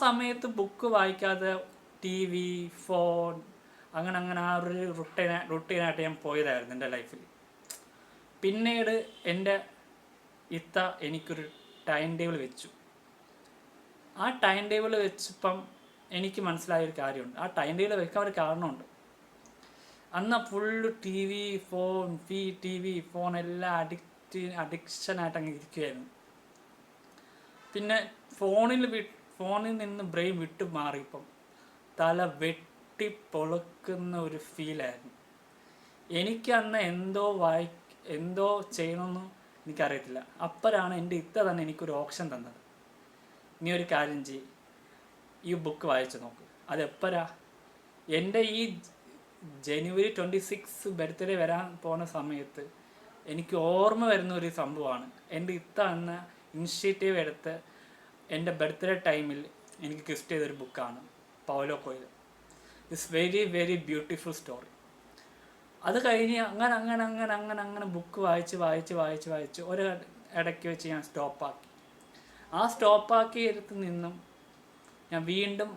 സമയത്ത് ബുക്ക് വായിക്കാതെ T V, phone അങ്ങനെ ആ ഒരു റുട്ടീനായിട്ട് ഞാൻ പോയതായിരുന്നു എൻ്റെ ലൈഫിൽ. പിന്നീട് എൻ്റെ ഇത്ത എനിക്കൊരു ടൈം ടേബിൾ വെച്ചു. ആ ടൈം ടേബിൾ വെച്ചപ്പം എനിക്ക് മനസ്സിലായൊരു കാര്യമുണ്ട്. ആ ടൈം ടേബിൾ വെക്കാൻ ഒരു കാരണമുണ്ട്. അന്ന് ഫുള്ള് ടി വി ഫോൺ എല്ലാം അഡിക്ഷനായിട്ട് അങ്ങ് ഇരിക്കുകയായിരുന്നു. പിന്നെ ഫോണിൽ നിന്ന് ബ്രെയിൻ വിട്ടു മാറിയപ്പം തല വെട്ടി പൊളുക്കുന്ന ഒരു ഫീലായിരുന്നു. എനിക്കന്ന് എന്തോ ചെയ്യണമെന്ന് എനിക്കറിയത്തില്ല. അപ്പോഴാണ് എൻ്റെ ഇത്ത തന്നെ എനിക്കൊരു ഓപ്ഷൻ തന്നത്. നീ ഒരു കാര്യം ചെയ്യ്, ഈ ബുക്ക് വായിച്ചു നോക്ക്. അതെപ്പോഴാ? എൻ്റെ ഈ ജനുവരി 26 ബർത്ത്ഡേ വരാൻ പോകുന്ന സമയത്ത് എനിക്ക് ഓർമ്മ വരുന്ന ഒരു സംഭവമാണ്. എൻ്റെ ഇത്ത അന്ന് ഇനിഷ്യേറ്റീവ് എടുത്ത് എൻ്റെ ബർത്ത്ഡേ ടൈമിൽ എനിക്ക് ഗിഫ്റ്റ് ചെയ്തൊരു ബുക്കാണ് Paulo Coelho. It's very very beautiful story. അത് കഴിഞ്ഞ് അങ്ങനെ ബുക്ക് വായിച്ച് ഒരു ഇടയ്ക്ക് വെച്ച് ഞാൻ സ്റ്റോപ്പാക്കി. ആ സ്റ്റോപ്പാക്കിയെടുത്ത് നിന്നും ഞാൻ വീണ്ടും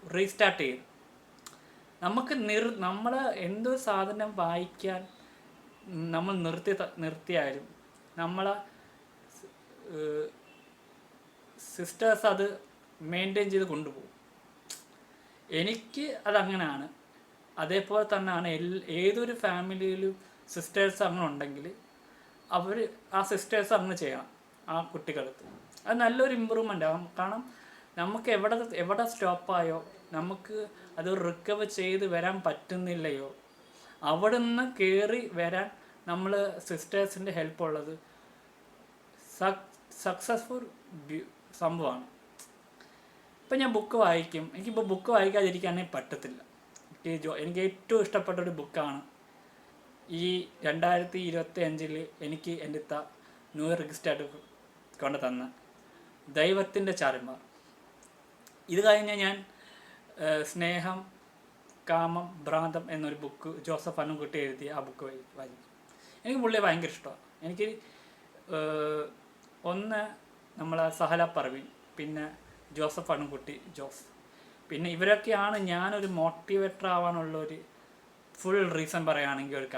റീസ്റ്റാർട്ട് ചെയ്തു. നമ്മൾ എന്തൊരു സാധനം വായിക്കാൻ നമ്മൾ നിർത്തിയാലും നമ്മളെ സിസ്റ്റേഴ്സ് അത് മെയിൻറ്റെയിൻ ചെയ്ത് കൊണ്ടുപോകും. എനിക്ക് അതങ്ങനെയാണ്. അതേപോലെ തന്നെയാണ് ഏതൊരു ഫാമിലിയിലും സിസ്റ്റേഴ്സ് അങ്ങനെ ഉണ്ടെങ്കിൽ അവർ ആ സിസ്റ്റേഴ്സ് അങ്ങനെ ചെയ്യണം ആ കുട്ടികൾക്ക്. അത് നല്ലൊരു ഇമ്പ്രൂവ്മെൻ്റ് ആകും. കാരണം നമുക്ക് എവിടെ സ്റ്റോപ്പായോ, നമുക്ക് അത് റിക്കവർ ചെയ്ത് വരാൻ പറ്റുന്നില്ലയോ, അവിടെ നിന്ന് കയറി വരാൻ നമ്മൾ സിസ്റ്റേഴ്സിൻ്റെ ഹെൽപ്പുള്ളത് സക്സസ്ഫുൾ സംഭവമാണ്. ഇപ്പം ഞാൻ ബുക്ക് വായിക്കും. എനിക്കിപ്പോൾ ബുക്ക് വായിക്കാതിരിക്കാണെങ്കിൽ പറ്റത്തില്ല. എനിക്ക് ഏറ്റവും ഇഷ്ടപ്പെട്ട ഒരു ബുക്കാണ് ഈ 2025 എനിക്ക് എൻ്റെ ഇത്ത ന്യൂ ഇയർ ഗിഫ്റ്റായിട്ട് കൊണ്ട് തന്ന ദൈവത്തിൻ്റെ ചാരന്മാർ. ഇത് കഴിഞ്ഞ് ഞാൻ സ്നേഹം, കാമം, ഭ്രാന്തം എന്നൊരു ബുക്ക് ജോസഫ് അന്നംകുട്ടി എഴുതിയ ആ ബുക്ക് വായിക്കും. എനിക്ക് പുള്ളിയെ ഭയങ്കര ഇഷ്ടമാണ്. എനിക്ക് ഒന്ന് നമ്മളെ സഹല പർവീൻ, പിന്നെ ജോസഫ് അന്നംകുട്ടി പിന്നെ ഇവരൊക്കെയാണ് ഞാനൊരു മോട്ടിവേറ്റർ ആവാനുള്ളൊരു ഫുൾ റീസൺ പറയുകയാണെങ്കിൽ ഒരു